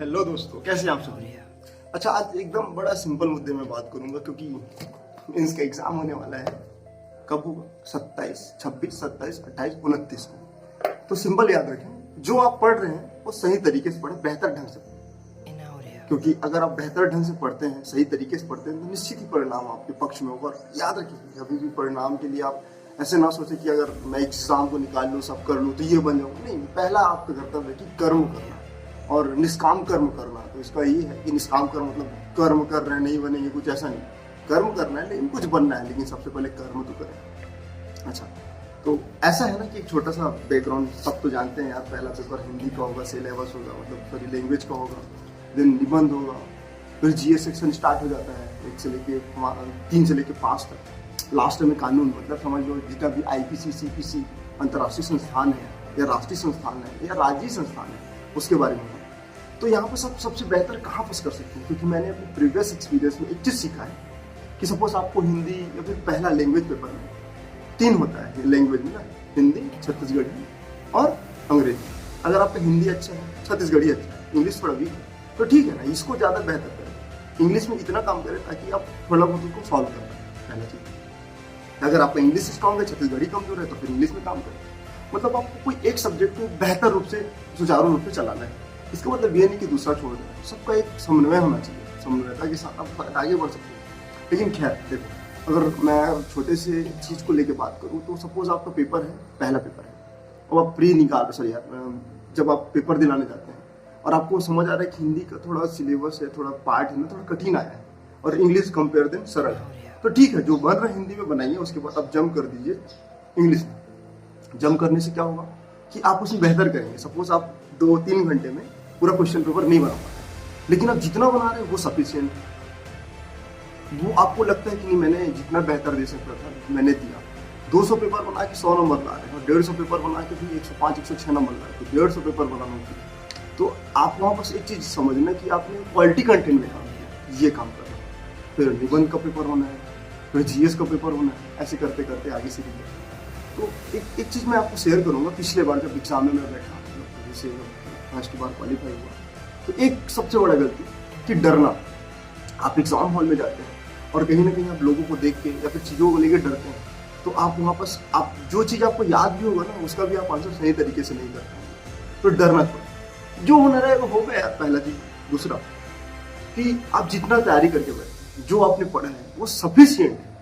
Hello दोस्तों, कैसे हैं आप सब? अच्छा, आज एकदम बड़ा सिंपल मुद्दे में बात करूंगा क्योंकि इनका एग्जाम होने वाला है। कब होगा? 27, 26, 27, 28, 29 में। तो सिंपल याद रखें, जो आप पढ़ रहे हैं वो सही तरीके से पढ़ें, बेहतर ढंग से पढ़ें। क्योंकि अगर आप बेहतर ढंग से पढ़ते हैं, सही तरीके से पढ़ते हैं, तो निश्चित ही परिणाम आपके पक्ष में होगा। और याद रखिए, कभी भी परिणाम के लिए आप ऐसे ना सोचे कि अगर मैं एग्जाम को निकाल लूँ, सब कर लूँ तो ये बन जाऊँ। नहीं, पहला आपका कर्तव्य है कि कर्म करना और निष्काम कर्म करना। तो इसका ये है कि निष्काम कर्म मतलब कर्म कर रहे हैं, नहीं बनेंगे, कुछ ऐसा नहीं। कर्म करना है लेकिन कुछ बनना है, लेकिन सबसे पहले कर्म तो करें। अच्छा, तो ऐसा है ना कि एक छोटा सा बैकग्राउंड, सब तो जानते हैं यार। पहला पेपर हिंदी का होगा, सिलेबस होगा, मतलब सॉरी लैंग्वेज का होगा, देन निबंध होगा, फिर जीएस सेक्शन स्टार्ट हो जाता है 1 से लेके 3 से लेके 5 तक। लास्ट में कानून, मतलब समझ लो जितना भी आईपीसी, सीपीसी, अंतर्राष्ट्रीय संस्थान है या राष्ट्रीय संस्थान है या राज्य संस्थान है, उसके बारे में। तो यहाँ पर सबसे बेहतर कहाँ पास कर सकते हैं? क्योंकि मैंने अपने प्रीवियस एक्सपीरियंस में एक चीज़ सीखा है कि सपोज आपको हिंदी या फिर पहला लैंग्वेज पेपर में 3 होता है लैंग्वेज में ना, हिंदी, छत्तीसगढ़ी और अंग्रेजी। अगर आपका हिंदी अच्छा है, छत्तीसगढ़ी अच्छा है, इंग्लिश थोड़ा वीक है, तो ठीक है ना, इसको ज़्यादा बेहतर करें। इंग्लिश में इतना काम करें ताकि आप थोड़ा बहुत उसको सॉल्व कर पाए, पहला चीज़। अगर आपका इंग्लिश स्ट्रॉन्ग है, छत्तीसगढ़ी कमजोर है, तो फिर इंग्लिश में काम करें। मतलब आपको कोई एक सब्जेक्ट को बेहतर रूप से, सुचारू रूप से चलाना है। इसका मतलब ये नहीं कि दूसरा छोड़ दें, सबका एक समन्वय होना चाहिए। समन्वयता के साथ आप आगे बढ़ सकते हैं। लेकिन खैर देखो, अगर मैं छोटे से चीज़ को लेके बात करूँ तो सपोज आपका पेपर है, पहला पेपर है, और आप प्री निकाल, सॉरी यार, जब आप पेपर दिलाने जाते हैं और आपको समझ आ रहा है कि हिंदी का थोड़ा सिलेबस है, थोड़ा पार्ट है ना, थोड़ा कठिन आया है, और इंग्लिश कंपेयर देन सरल है, तो ठीक है, जो बन रहा है हिंदी में बनाइए, उसके बाद आप जंप कर दीजिए इंग्लिश में। जंप करने से क्या होगा कि आप उसमें बेहतर करेंगे। सपोज आप 2-3 घंटे में पूरा क्वेश्चन पेपर नहीं बना पाते, लेकिन आप जितना बना रहे हैं वो सफिशिएंट है। वो आपको लगता है कि नहीं, मैंने जितना बेहतर दे सकता था मैंने दिया। 200 पेपर बना के 100 नंबर ला रहे हैं, और 150 पेपर बना के भी 105, 106 नंबर ला रहे हैं, तो 150 पेपर बनाना चाहिए। तो आप वहाँ बस एक चीज़ समझना कि आपने क्वालिटी कंटेंट में काम किया, ये काम करना। फिर निबंध का पेपर होना है, फिर जीएस का पेपर होना है, ऐसे करते करते आगे सीख गए। तो एक चीज़ मैं आपको शेयर करूँगा। पिछले बार जब एग्जाम में मैं बैठा, जैसे फर्स्ट बार क्वालिफाई हुआ, तो एक सबसे बड़ा गलती कि डरना। आप एग्जाम हॉल में जाते हैं और कहीं ना कहीं आप लोगों को देख के या फिर चीज़ों को लेकर डरते हैं, तो आप वहाँ पर आप जो चीज़ आपको याद भी होगा ना, उसका भी आप आंसर सही तरीके से नहीं कर पाएंगे। तो डरना छोड़ो, जो होना रहेगा हो गया यार, पहला चीज़। दूसरा कि आप जितना तैयारी करके बैठे, जो आपने पढ़ा है वो सफिशियंट है।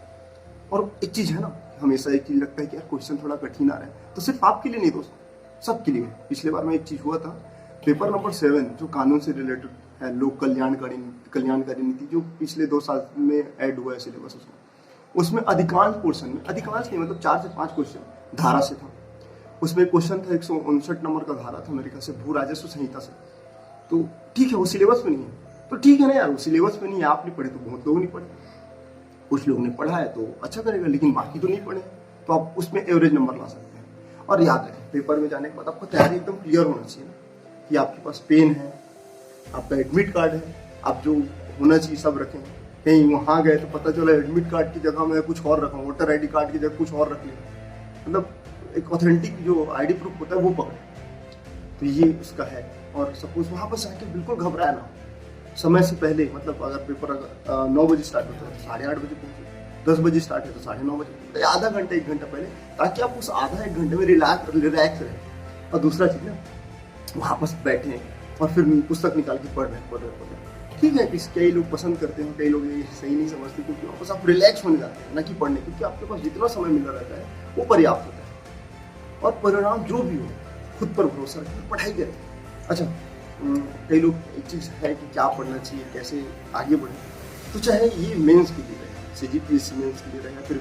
और एक चीज़ है ना, हमेशा एक चीज़ लगता है कि यार क्वेश्चन थोड़ा कठिन आ रहा है, तो सिर्फ आपके लिए नहीं दोस्तों, सबके लिए। पिछले बार में एक चीज़ हुआ था, पेपर नंबर 7 जो कानून से रिलेटेड है, लोक कल्याणकारी नीति, जो पिछले 2 साल में ऐड हुआ है सिलेबस, उसमें अधिकांश पोर्शन में, अधिकांश नहीं मतलब 4 से 5 क्वेश्चन धारा से था। उसमें क्वेश्चन था 159 नंबर का धारा था मेरे ख्याल से, भू राजस्व संहिता से। तो ठीक है, वो सिलेबस में नहीं है, तो ठीक है ना यार, वो सिलेबस में नहीं है, आप नहीं पढ़े तो बहुत लोग नहीं पढ़े। कुछ लोग ने पढ़ा है तो अच्छा करेगा, लेकिन बाकी तो नहीं पढ़े, तो आप उसमें एवरेज नंबर ला सकते हैं। और याद रखें, पेपर में जाने के बाद आपको तैयारी एकदम क्लियर होना चाहिए कि आपके पास पेन है, आपका एडमिट कार्ड है, आप जो होना चाहिए सब रखें। कहीं वहाँ गए तो पता चला एडमिट कार्ड की जगह मैं कुछ और रखा, वोटर आईडी कार्ड की जगह कुछ और रख लिया, मतलब एक ऑथेंटिक जो आईडी प्रूफ होता है वो पकड़े, तो ये उसका है। और सपोज वहाँ पर जाके बिल्कुल घबराया ना, समय से पहले, मतलब अगर पेपर 9 बजे स्टार्ट होता है तो 8:30 बजे पहुँचे, 10 बजे स्टार्ट है तो 9:30 बजे, आधा घंटा 1 घंटा पहले, ताकि आप उस आधा 1 घंटे में रिलैक्स रहें। और दूसरा चीज़ ना, वहाँ पर बैठे और फिर पुस्तक निकाल के पढ़ रहे। ठीक है, कई लोग पसंद करते हैं, कई लोग ये सही नहीं समझते, क्योंकि वापस आप रिलैक्स होने जाते हैं, ना कि पढ़ने, क्योंकि आपके पास जितना समय मिला रहता है वो पर्याप्त होता है। और परिणाम जो भी हो, खुद पर भरोसा रखें, पढ़ाई करें। अच्छा, कई लोग एक चीज़ है कि क्या पढ़ना चाहिए, कैसे आगे बढ़े, तो चाहे ये मेंस के लिए रहे, सीजीपीएससी मेंस के लिए रहे, फिर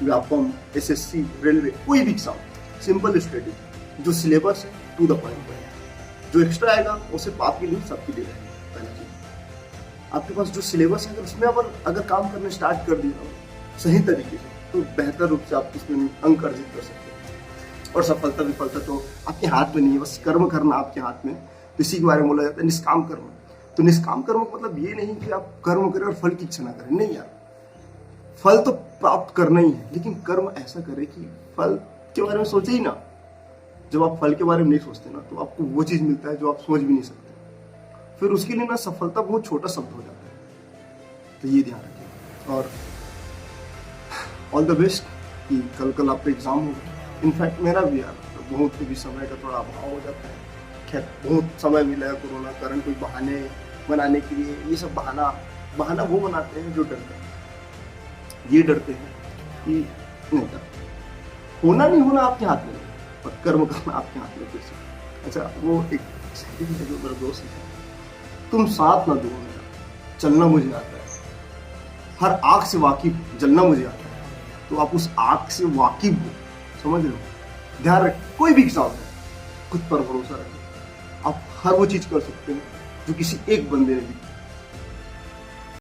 व्यापम, एसएससी, रेलवे, कोई भी एग्जाम, सिंपल स्ट्रेटेजी, जो सिलेबस है टू द पॉइंट है। जो एक्स्ट्रा आएगा वो सिर्फ आपके लिए, सबके लिए रहेगा। पहला चीज, आपके पास जो सिलेबस है अगर उसमें अगर काम करना स्टार्ट कर दिया सही तरीके से, तो बेहतर रूप से आप उसमें अंक अर्जित कर सकते हैं। और सफलता विफलता तो आपके हाथ में नहीं है, बस कर्म करना आपके हाथ में। तो इसी के बारे में बोला जाता है निष्काम कर्म। तो निष्काम कर्म का मतलब ये नहीं कि आप कर्म करें और फल की इच्छा ना करें, नहीं यार, फल तो प्राप्त करना ही है, लेकिन कर्म ऐसा करे कि फल के बारे में सोचे ही ना। जब आप फल के बारे में नहीं सोचते ना, तो आपको वो चीज मिलता है जो आप सोच भी नहीं सकते। फिर उसके लिए ना सफलता बहुत छोटा शब्द हो जाता है। तो ये ध्यान रखिए और ऑल द बेस्ट कि कल आपका एग्जाम होगा। इनफैक्ट मेरा भी यार बहुत भी समय का थोड़ा अभाव हो जाता है। खैर बहुत समय मिला है कोरोना कारण कोई बहाने बनाने के लिए। ये सब बहाना वो बनाते हैं जो डरते हैं। ये डरते हैं कि नहीं कर होना नहीं होना आपके हाथ में नहीं, और कर्म करना आपके हाथ में कैसे। अच्छा वो एक सेकंड है जो मेरा दोस्त है, तुम साथ ना दो मेरा, चलना मुझे आता है। हर आग से वाकिफ, जलना मुझे आता है। तो आप उस आग से वाकिफ हो, समझ लो। ध्यान रखें, कोई भी एग्जाम है खुद पर भरोसा रखें। आप हर वो चीज कर सकते हैं जो किसी एक बंदे ने भी